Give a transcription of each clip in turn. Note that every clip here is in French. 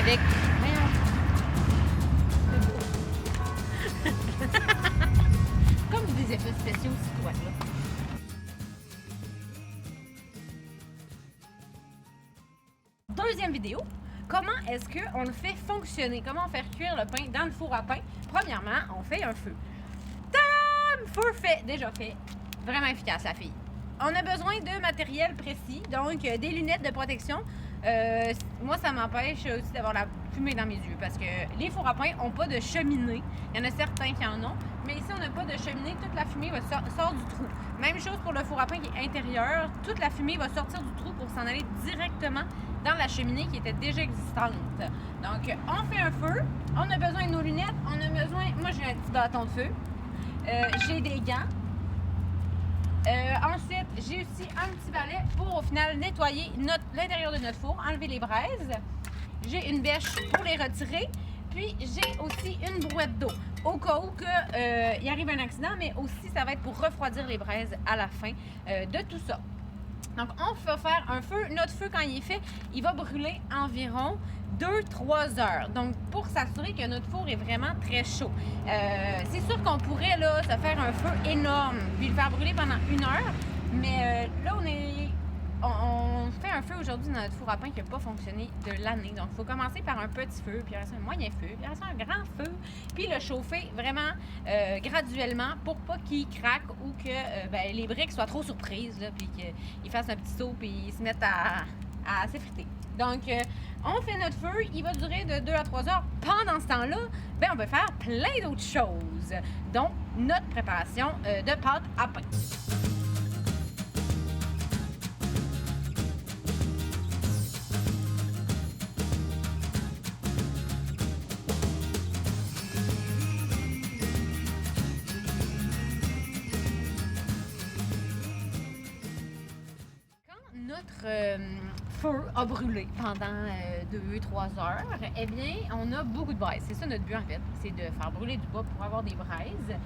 avec... Voyons. Comme des effets spéciaux aussi, quoi, là. Deuxième vidéo, comment est-ce qu'on le fait fonctionner? Comment faire cuire le pain dans le four à pain? Premièrement, on fait un feu. Tadam! Feu fait, déjà fait. Vraiment efficace, la fille. On a besoin de matériel précis, donc des lunettes de protection. Moi, ça m'empêche aussi d'avoir la fumée dans mes yeux parce que les fours à pain n'ont pas de cheminée. Il y en a certains qui en ont, mais ici, on n'a pas de cheminée. Toute la fumée sort du trou. Même chose pour le four à pain qui est intérieur. Toute la fumée va sortir du trou pour s'en aller directement dans la cheminée qui était déjà existante. Donc, on fait un feu. On a besoin de nos lunettes. On a besoin... Moi, j'ai un petit bâton de feu. J'ai des gants. Ensuite, j'ai aussi un petit balai pour au final nettoyer l'intérieur de notre four, enlever les braises. J'ai une bêche pour les retirer. Puis, j'ai aussi une brouette d'eau au cas où il arrive un accident, mais aussi ça va être pour refroidir les braises à la fin de tout ça. Donc, on va faire un feu. Notre feu, quand il est fait, il va brûler environ 2-3 heures. Donc, pour s'assurer que notre four est vraiment très chaud. C'est sûr qu'on pourrait là, se faire un feu énorme puis le faire brûler pendant 1 heure. Mais là, on fait un feu aujourd'hui dans notre four à pain qui n'a pas fonctionné de l'année. Donc, il faut commencer par un petit feu, puis après ça, un moyen feu, puis après ça, un grand feu, puis le chauffer vraiment graduellement pour pas qu'il craque ou que les briques soient trop surprises, là, puis qu'ils fassent un petit saut, puis ils se mettent à s'effriter. Donc, on fait notre feu, il va durer de 2 à 3 heures. Pendant ce temps-là, on peut faire plein d'autres choses, dont notre préparation de pâte à pain. Notre feu a brûlé pendant 2-3 heures, eh bien, on a beaucoup de braises. C'est ça notre but, en fait, c'est de faire brûler du bois pour avoir des braises.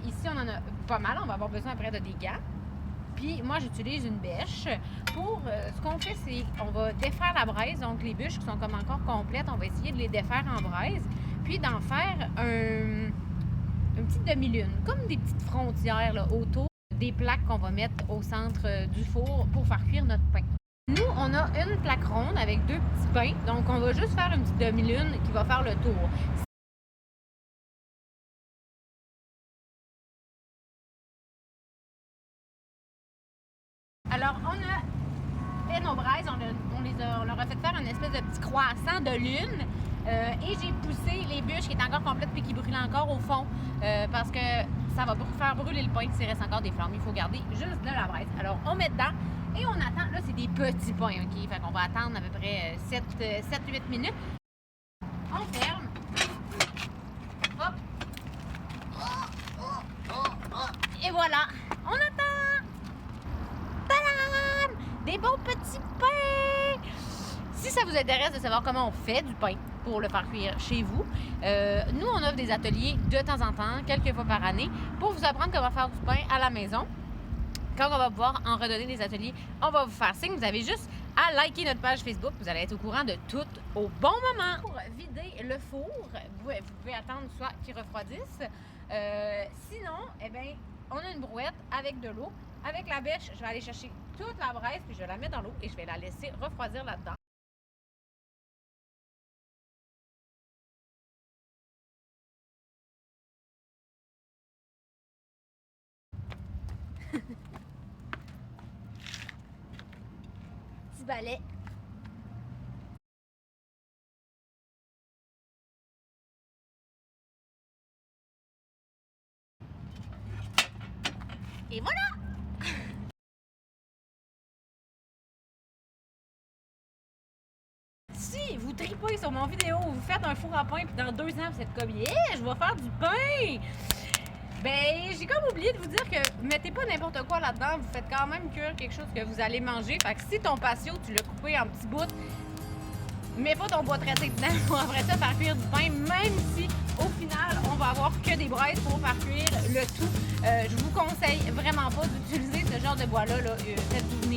Ici, on en a pas mal. On va avoir besoin après de des gants. Puis, moi, j'utilise une bêche. Pour ce qu'on fait, c'est on va défaire la braise. Donc, les bûches qui sont comme encore complètes, on va essayer de les défaire en braise. Puis, d'en faire une petite demi-lune, comme des petites frontières là, autour des plaques qu'on va mettre au centre du four pour faire cuire notre pain. Nous, on a une plaque ronde avec 2 petits pains, donc on va juste faire une petite demi-lune qui va faire le tour. Alors, on a fait nos braises, on leur a fait faire une espèce de petit croissant de lune. Et j'ai poussé les bûches qui étaient encore complètes puis qui brûlent encore au fond parce que ça va faire brûler le pain s'il reste encore des flammes. Il faut garder juste de la braise. Alors, on met dedans et on attend. Là, c'est des petits pains, OK? Fait qu'on va attendre à peu près 7-8 minutes. On ferme. Hop. Et voilà. On attend. Tadam! Des bons petits pains! Si ça vous intéresse de savoir comment on fait du pain pour le faire cuire chez vous, nous, on offre des ateliers de temps en temps, quelques fois par année, pour vous apprendre comment faire du pain à la maison. Quand on va pouvoir en redonner des ateliers, on va vous faire signe. Vous avez juste à liker notre page Facebook. Vous allez être au courant de tout au bon moment. Pour vider le four, vous pouvez attendre soit qu'il refroidisse. Sinon, eh bien, on a une brouette avec de l'eau. Avec la bêche, je vais aller chercher toute la braise, puis je vais la mettre dans l'eau et je vais la laisser refroidir là-dedans. Petit balai. Et voilà! Si vous tripez sur mon vidéo, vous faites un four à pain, puis dans 2 ans, vous êtes comme « Yeah, je vais faire du pain! » Ben, j'ai comme oublié de vous dire que mettez pas n'importe quoi là-dedans, vous faites quand même cuire quelque chose que vous allez manger. Fait que si ton patio, tu l'as coupé en petits bouts, mets pas ton bois traité dedans pour après ça faire cuire du pain, même si au final, on va avoir que des braises pour faire cuire le tout. Je vous conseille vraiment pas d'utiliser ce genre de bois-là. Faites-vous venir